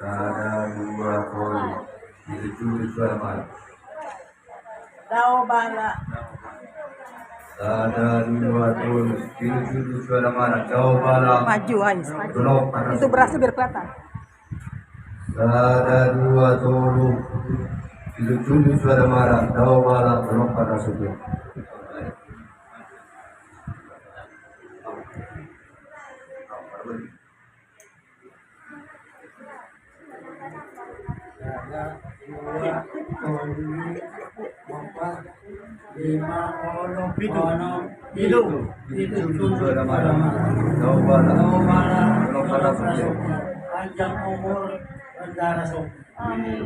Ada dua puluh tujuh suara malam. Dao bala. Ada dua puluh tujuh suara malam. Dao bala. Maju Ais, maju. Belok kanan. Itu berasnya biar kelihatan. Ada dua puluh tujuh suara malam. Dao bala. Belok kanan supir. Panjang umur bendara sok. Amin.